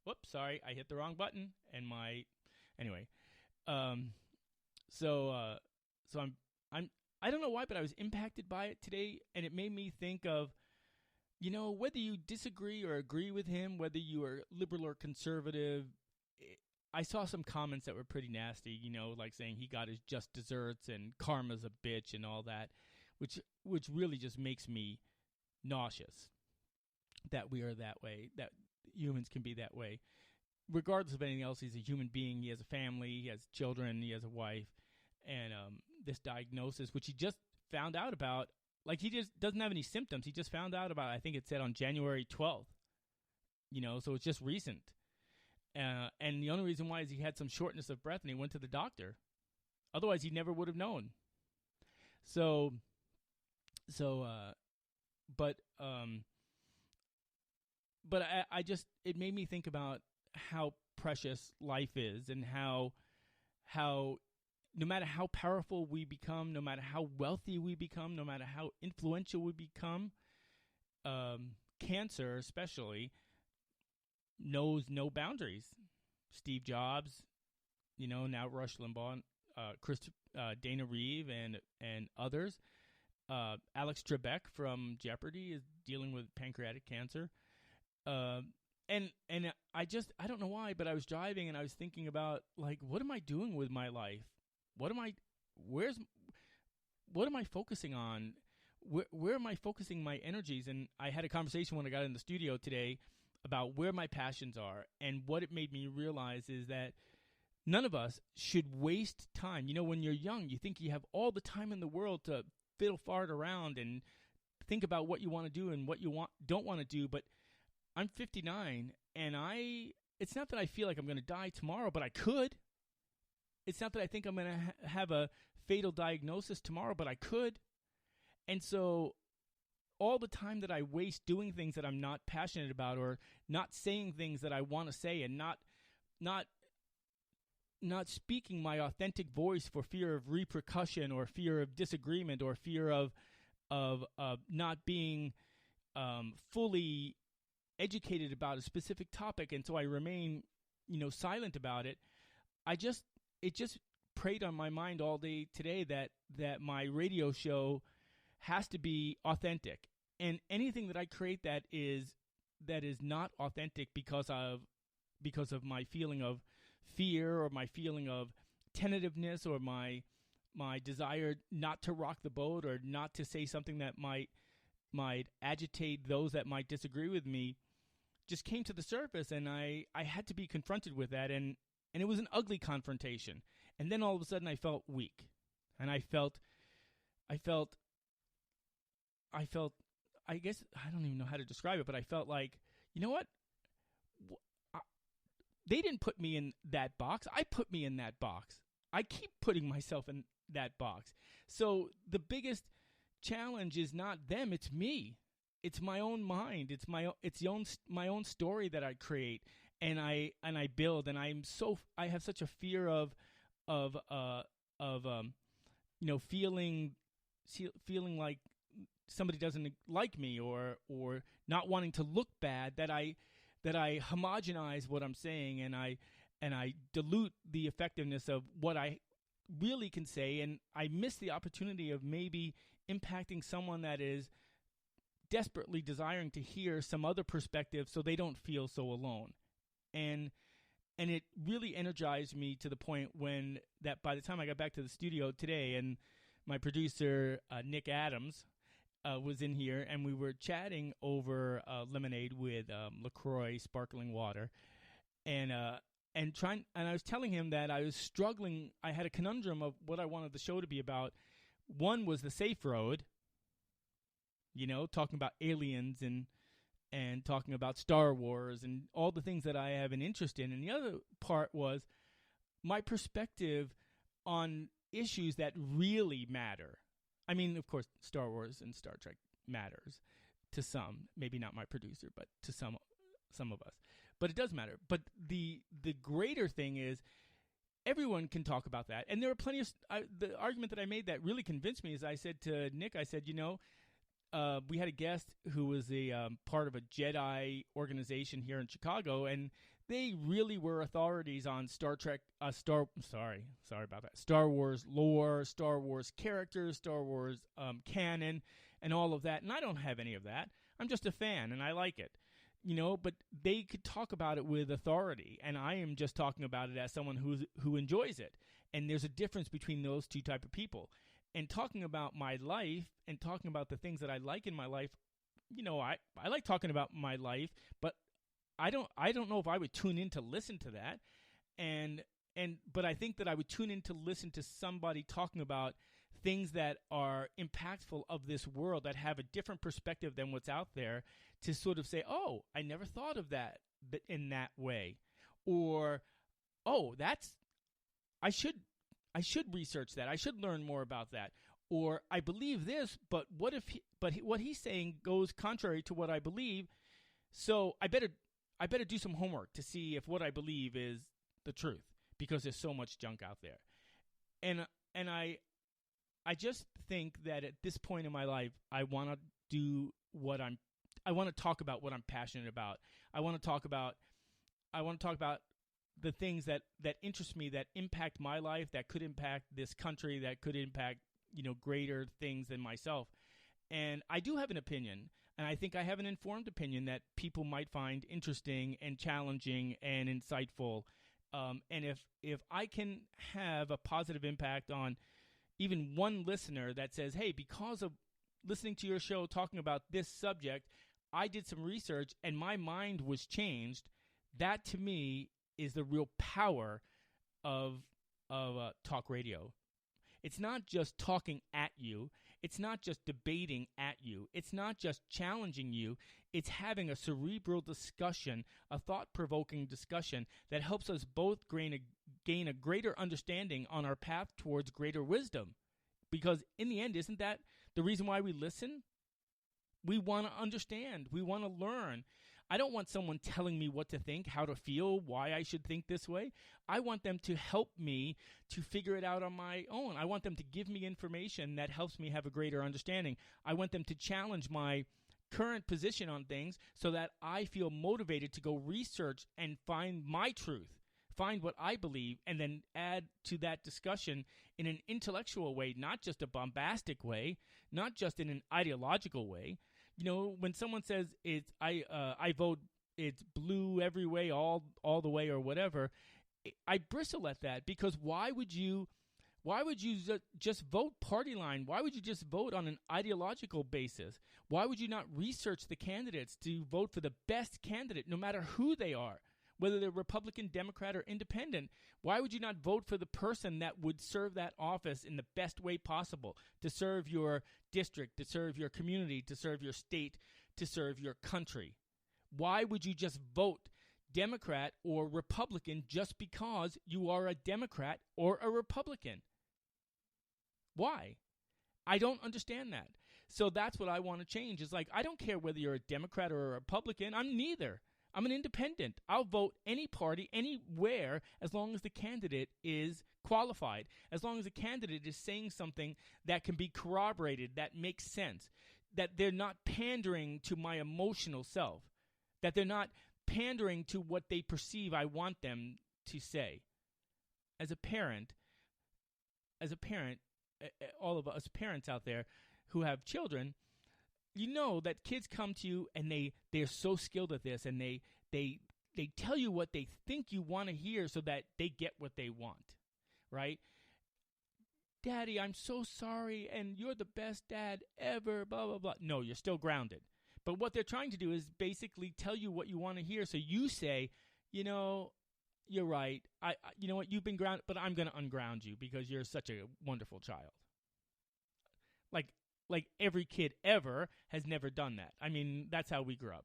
Speaker 2: Whoops, sorry, I hit the wrong button, and anyway. So I don't know why, but I was impacted by it today, and it made me think of, whether you disagree or agree with him, whether you are liberal or conservative. I saw some comments that were pretty nasty, like saying he got his just desserts and karma's a bitch and all that, which really just makes me nauseous that we are that way, that humans can be that way. Regardless of anything else, he's a human being. He has a family. He has children. He has a wife. And this diagnosis, which he just found out about, like he just doesn't have any symptoms. He just found out about, I think it said on January 12th. So it's just recent. And the only reason why is he had some shortness of breath and he went to the doctor. Otherwise, he never would have known. But I just, it made me think about how precious life is, and how no matter how powerful we become, no matter how wealthy we become, no matter how influential we become, cancer especially knows no boundaries. Steve Jobs, now Rush Limbaugh, Dana Reeve, and others. Alex Trebek from Jeopardy is dealing with pancreatic cancer. And I don't know why, but I was driving and I was thinking about, like, what am I doing with my life? What am I focusing on? Where am I focusing my energies? And I had a conversation when I got in the studio today about where my passions are. And what it made me realize is that none of us should waste time. When you're young, you think you have all the time in the world to fiddle fart around and think about what you want to do and what you don't want to do. But I'm 59, and it's not that I feel like I'm going to die tomorrow, but I could. It's not that I think I'm going to have a fatal diagnosis tomorrow, but I could. And so all the time that I waste doing things that I'm not passionate about, or not saying things that I want to say, and not speaking my authentic voice for fear of repercussion or fear of disagreement or fear of not being fully educated about a specific topic, and so I remain, silent about it. It just preyed on my mind all day today that my radio show has to be authentic, and anything that I create that is not authentic because of my feeling of fear, or my feeling of tentativeness, or my desire not to rock the boat, or not to say something that might agitate those that might disagree with me, just came to the surface, and I had to be confronted with that, and it was an ugly confrontation. And then all of a sudden I felt weak, and I felt, I guess, I don't even know how to describe it, but I felt like, you know what? They didn't put me in that box. I put me in that box. I keep putting myself in that box. So the biggest challenge is not them, it's me. It's my own mind. It's my own story that I create, and I build, and I have such a fear of feeling like somebody doesn't like me, or not wanting to look bad, that I homogenize what I'm saying, and I dilute the effectiveness of what I really can say, and I miss the opportunity of maybe impacting someone that is desperately desiring to hear some other perspective so they don't feel so alone. And it really energized me to the point that by the time I got back to the studio today, and my producer, Nick Adams, was in here, and we were chatting over lemonade with LaCroix sparkling water, and I was telling him that I was struggling. I had a conundrum of what I wanted the show to be about. One was the safe road, talking about aliens and talking about Star Wars and all the things that I have an interest in. And the other part was my perspective on issues that really matter. I mean, of course, Star Wars and Star Trek matters to some, maybe not my producer, but to some of us. But it does matter. But the greater thing is, everyone can talk about that. And there are plenty of the argument that I made that really convinced me is I said to Nick, I said, we had a guest who was a part of a Jedi organization here in Chicago, and they really were authorities on Star Wars lore, Star Wars characters, Star Wars canon, and all of that. And I don't have any of that. I'm just a fan, and I like it. But they could talk about it with authority, and I am just talking about it as someone who enjoys it. And there's a difference between those two type of people. And talking about my life and talking about the things that I like in my life, I like talking about my life, but I don't know if I would tune in to listen to that. But I think that I would tune in to listen to somebody talking about things that are impactful of this world, that have a different perspective than what's out there, to sort of say, oh, I never thought of that in that way. Or, oh, I should research that. I should learn more about that. Or I believe this, but what he's saying goes contrary to what I believe. So I better do some homework to see if what I believe is the truth, because there's so much junk out there. And I just think that at this point in my life, I want to talk about what I'm passionate about. I want to talk about the things that interest me, that impact my life, that could impact this country, that could impact, greater things than myself. And I do have an opinion, and I think I have an informed opinion that people might find interesting and challenging and insightful. And if I can have a positive impact on even one listener that says, hey, because of listening to your show talking about this subject, I did some research and my mind was changed, that to me is the real power of talk radio. It's not just talking at you. It's not just debating at you. It's not just challenging you. It's having a cerebral discussion, a thought-provoking discussion that helps us both gain a greater understanding on our path towards greater wisdom. Because in the end, isn't that the reason why we listen? We want to understand. We want to learn. I don't want someone telling me what to think, how to feel, why I should think this way. I want them to help me to figure it out on my own. I want them to give me information that helps me have a greater understanding. I want them to challenge my current position on things so that I feel motivated to go research and find my truth, find what I believe, and then add to that discussion in an intellectual way, not just a bombastic way, not just in an ideological way. When someone says I vote it's blue every way, all the way, or whatever, I bristle at that, because why would you just vote party line? Why would you just vote on an ideological basis? Why would you not research the candidates to vote for the best candidate, no matter who they are, whether they're Republican, Democrat, or Independent? Why would you not vote for the person that would serve that office in the best way possible, to serve your district, to serve your community, to serve your state, to serve your country? Why would you just vote Democrat or Republican just because you are a Democrat or a Republican? Why? I don't understand that. So that's what I want to change. It's like, I don't care whether you're a Democrat or a Republican. I'm neither. I'm an independent. I'll vote any party, anywhere, as long as the candidate is qualified, as long as the candidate is saying something that can be corroborated, that makes sense, that they're not pandering to my emotional self, that they're not pandering to what they perceive I want them to say. As a parent, all of us parents out there who have children, you know that kids come to you and they're so skilled at this, and they tell you what they think you want to hear so that they get what they want, right? Daddy, I'm so sorry, and you're the best dad ever, blah, blah, blah. No, you're still grounded. But what they're trying to do is basically tell you what you want to hear, so you say, you're right. You know what, you've been grounded, but I'm going to unground you because you're such a wonderful child. Like every kid ever has never done that. I mean, that's how we grew up.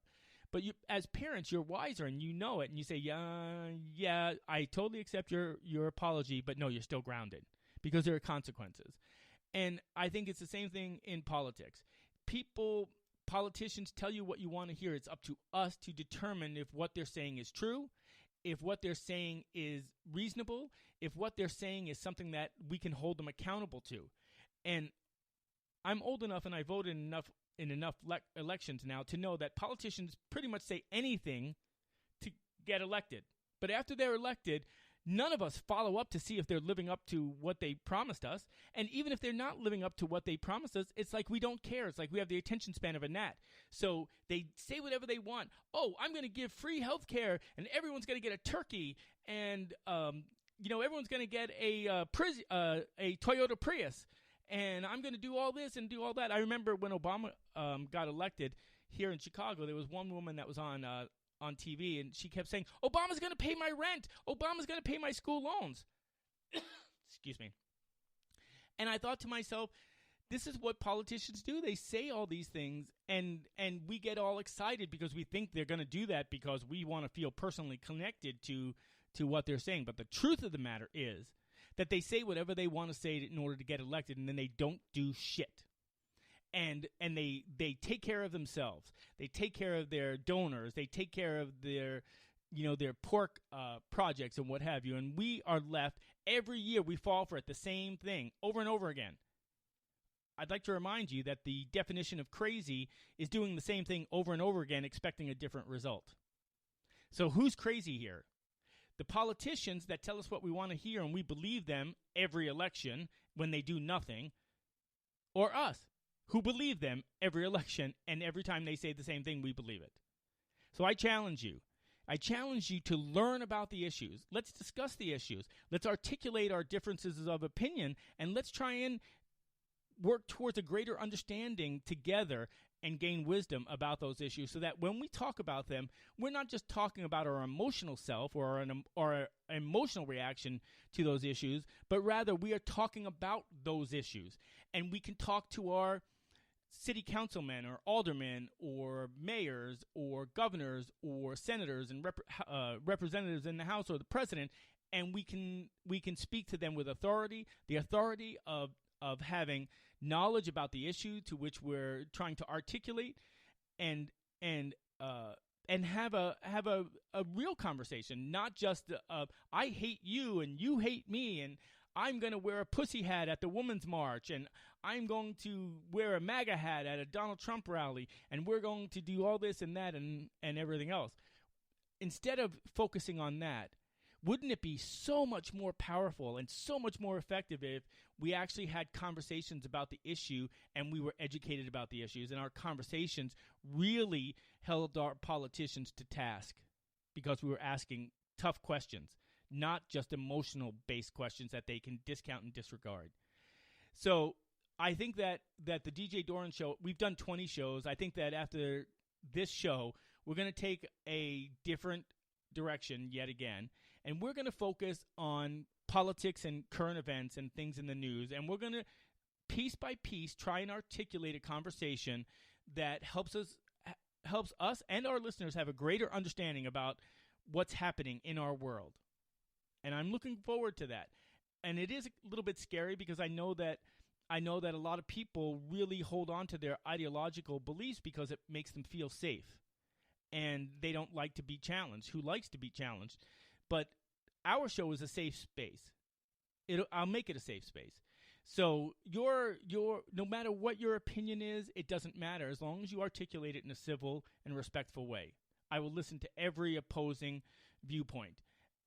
Speaker 2: But as parents, you're wiser, and you know it, and you say, yeah, I totally accept your apology, but no, you're still grounded because there are consequences. And I think it's the same thing in politics. Politicians tell you what you want to hear. It's up to us to determine if what they're saying is true, if what they're saying is reasonable, if what they're saying is something that we can hold them accountable to. And I'm old enough and I voted in enough elections now to know that politicians pretty much say anything to get elected. But after they're elected, none of us follow up to see if they're living up to what they promised us. And even if they're not living up to what they promised us, it's like we don't care. It's like we have the attention span of a gnat. So they say whatever they want. Oh, I'm going to give free health care, and everyone's going to get a turkey, and everyone's going to get a Toyota Prius, and I'm going to do all this and do all that. I remember when Obama got elected here in Chicago, there was one woman that was on TV, and she kept saying, Obama's going to pay my rent. Obama's going to pay my school loans. Excuse me. And I thought to myself, this is what politicians do. They say all these things, and we get all excited because we think they're going to do that because we want to feel personally connected to what they're saying. But the truth of the matter is that they say whatever they want to say in order to get elected, and then they don't do shit. And they take care of themselves. They take care of their donors. They take care of their pork projects and what have you. And we are left, every year we fall for it, the same thing over and over again. I'd like to remind you that the definition of crazy is doing the same thing over and over again, expecting a different result. So who's crazy here? The politicians that tell us what we want to hear and we believe them every election when they do nothing, or us, who believe them every election, and every time they say the same thing, we believe it. So I challenge you. I challenge you to learn about the issues. Let's discuss the issues. Let's articulate our differences of opinion, and let's try and work towards a greater understanding together and gain wisdom about those issues so that when we talk about them, we're not just talking about our emotional self or our emotional reaction to those issues, but rather we are talking about those issues. And we can talk to our city councilmen or aldermen or mayors or governors or senators and representatives in the House or the president, and we can speak to them with authority, the authority of having knowledge about the issue to which we're trying to articulate, and have a real conversation, not just I hate you and you hate me, and I'm going to wear a pussy hat at the Women's March, and I'm going to wear a MAGA hat at a Donald Trump rally, and we're going to do all this and that and everything else. Instead of focusing on that, wouldn't it be so much more powerful and so much more effective if we actually had conversations about the issue and we were educated about the issues, and our conversations really held our politicians to task because we were asking tough questions, not just emotional-based questions that they can discount and disregard. So I think that the DJ Doran Show, we've done 20 shows. I think that after this show, we're going to take a different direction yet again, and we're going to focus on politics and current events and things in the news, and we're going to, piece by piece, try and articulate a conversation that helps us and our listeners have a greater understanding about what's happening in our world. And I'm looking forward to that. And it is a little bit scary because I know that a lot of people really hold on to their ideological beliefs because it makes them feel safe. And they don't like to be challenged. Who likes to be challenged? But our show is a safe space. I'll make it a safe space. So your no matter what your opinion is, it doesn't matter as long as you articulate it in a civil and respectful way. I will listen to every opposing viewpoint.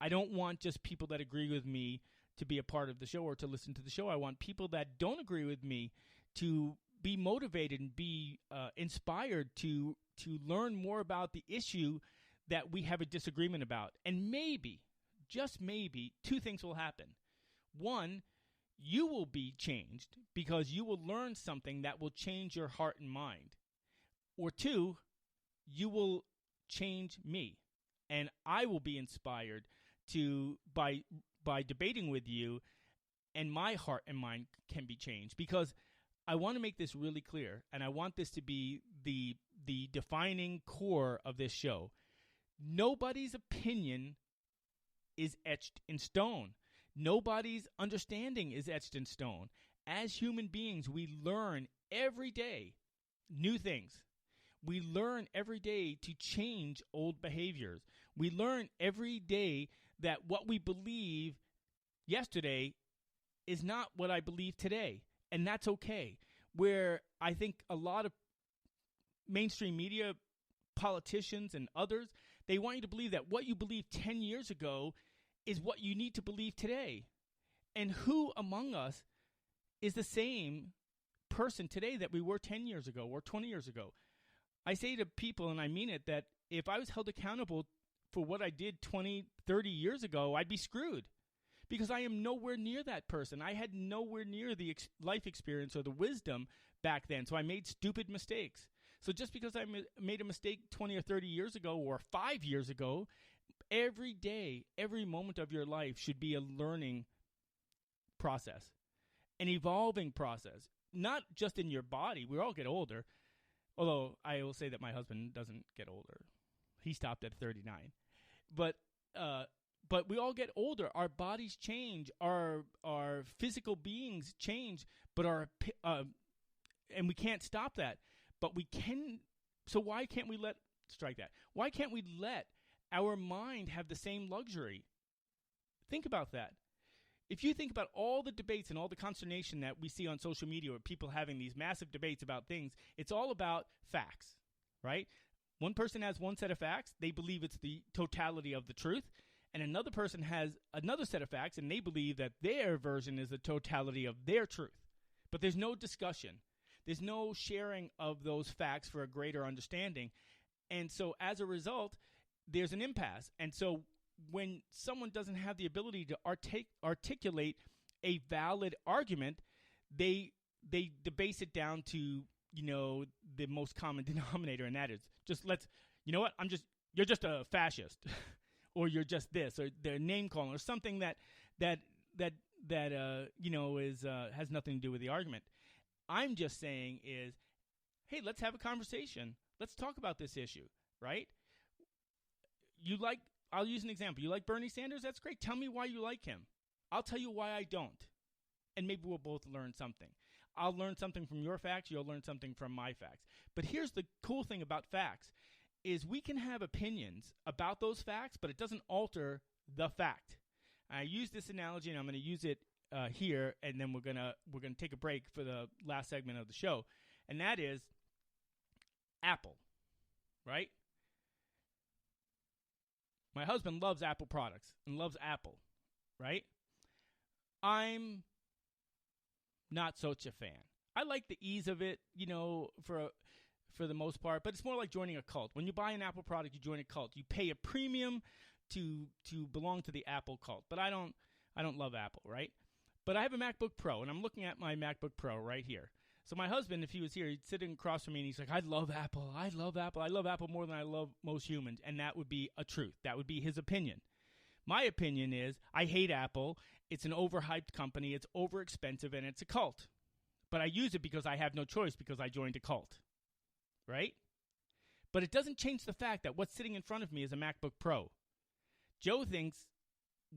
Speaker 2: I don't want just people that agree with me to be a part of the show or to listen to the show. I want people that don't agree with me to be motivated and be inspired to learn more about the issue that we have a disagreement about. And maybe, just maybe, two things will happen. One, you will be changed because you will learn something that will change your heart and mind. Or two, you will change me, and I will be inspired to by debating with you, and my heart and mind can be changed, because I want to make this really clear, and I want this to be the defining core of this show. Nobody's opinion is etched in stone. Nobody's understanding is etched in stone. As human beings, we learn every day new things. We learn every day to change old behaviors. We learn every day that what we believe yesterday is not what I believe today, and that's okay. Where I think a lot of mainstream media, politicians and others, they want you to believe that what you believed 10 years ago is what you need to believe today. And who among us is the same person today that we were 10 years ago or 20 years ago? I say to people, and I mean it, that if I was held accountable for what I did 20, 30 years ago, I'd be screwed. Because I am nowhere near that person. I had nowhere near the life experience or the wisdom back then, so I made stupid mistakes. So just because I made a mistake 20 or 30 years ago or 5 years ago, every day, every moment of your life should be a learning process, an evolving process, not just in your body. We all get older, although I will say that my husband doesn't get older. He stopped at 39. But we all get older. Our bodies change. Our physical beings change. But and we can't stop that. But we can. So why can't we strike that? Why can't we let our mind have the same luxury? Think about that. If you think about all the debates and all the consternation that we see on social media with people having these massive debates about things, it's all about facts, right? One person has one set of facts. They believe it's the totality of the truth. And another person has another set of facts, and they believe that their version is the totality of their truth. But there's no discussion. There's no sharing of those facts for a greater understanding. And so as a result, there's an impasse. And so when someone doesn't have the ability to articulate a valid argument, they debase it down to, the most common denominator, and that is just you're just a fascist, or you're just this, or they're name calling, or something that has nothing to do with the argument. I'm just saying is, hey, let's have a conversation. Let's talk about this issue, right? I'll use an example. You like Bernie Sanders? That's great. Tell me why you like him. I'll tell you why I don't. And maybe we'll both learn something. I'll learn something from your facts. You'll learn something from my facts. But here's the cool thing about facts is we can have opinions about those facts, but it doesn't alter the fact. I use this analogy, and I'm going to use it here, and then we're gonna take a break for the last segment of the show, and that is Apple, right? My husband loves Apple products and loves Apple, right? I'm not such a fan. I like the ease of it, for the most part, but it's more like joining a cult. When you buy an Apple product, you join a cult. You pay a premium to belong to the Apple cult. But I don't love Apple, right? But I have a MacBook Pro, and I'm looking at my MacBook Pro right here. So my husband, if he was here, he'd sit across from me, and he's like, I love Apple. I love Apple. I love Apple more than I love most humans. And that would be a truth. That would be his opinion. My opinion is I hate Apple. It's an overhyped company. It's overexpensive, and it's a cult. But I use it because I have no choice because I joined a cult, right? But it doesn't change the fact that what's sitting in front of me is a MacBook Pro. Joe thinks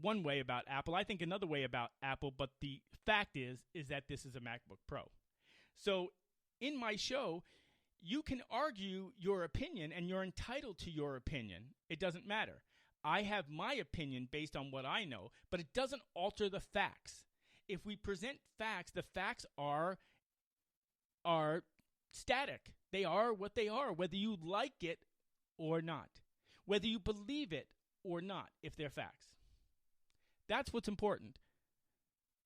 Speaker 2: one way about Apple. I think another way about Apple, but the fact is that this is a MacBook Pro. So in my show, you can argue your opinion, and you're entitled to your opinion. It doesn't matter. I have my opinion based on what I know, but it doesn't alter the facts. If we present facts, the facts are static. They are what they are, whether you like it or not, whether you believe it or not, if they're facts. That's what's important.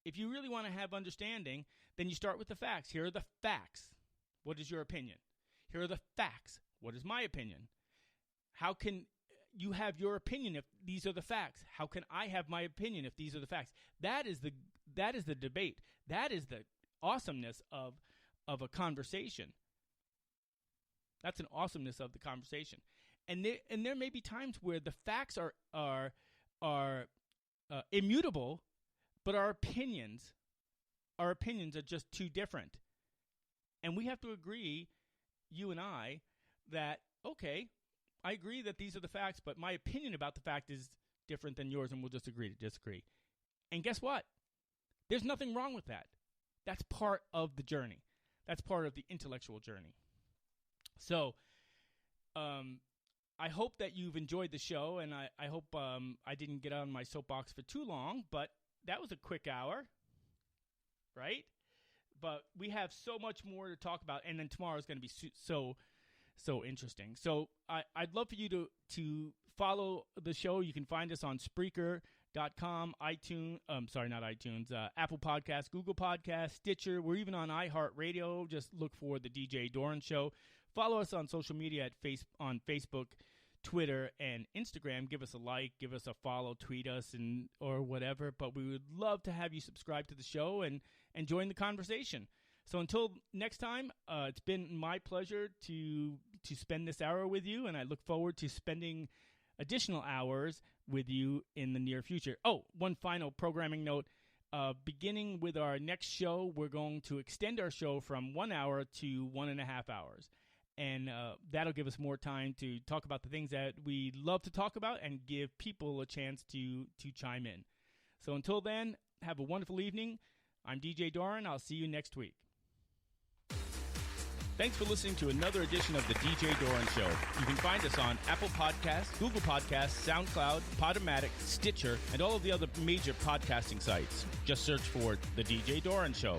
Speaker 2: If you really want to have understanding, then you start with the facts. Here are the facts. What is your opinion? Here are the facts. What is my opinion? How can you have your opinion if these are the facts? How can I have my opinion if these are the facts? That is the debate. That is the awesomeness of a conversation. That's an awesomeness of the conversation. And there may be times where the facts are immutable, but our opinions are just too different. And we have to agree, you and I, that, okay, I agree that these are the facts, but my opinion about the fact is different than yours, and we'll just agree to disagree. And guess what? There's nothing wrong with that. That's part of the journey. That's part of the intellectual journey. So I hope that you've enjoyed the show, and I hope I didn't get on my soapbox for too long, but that was a quick hour, right? But we have so much more to talk about, and then tomorrow is going to be so interesting. So I'd love for you to follow the show. You can find us on Spreaker.com, Apple Podcasts, Google Podcasts, Stitcher. We're even on iHeartRadio. Just look for the DJ Doran Show. Follow us on social media on Facebook, Twitter, and Instagram. Give us a like, give us a follow, tweet us, or whatever. But we would love to have you subscribe to the show and join the conversation. So until next time, it's been my pleasure to spend this hour with you, and I look forward to spending additional hours with you in the near future. Oh, one final programming note. Beginning with our next show, we're going to extend our show from 1 hour to 1.5 hours. And that'll give us more time to talk about the things that we love to talk about and give people a chance to chime in. So until then, have a wonderful evening. I'm DJ Doran. I'll see you next week. Thanks for listening to another edition of the DJ Doran Show. You can find us on Apple Podcasts, Google Podcasts, SoundCloud, Podomatic, Stitcher, and all of the other major podcasting sites. Just search for The DJ Doran Show.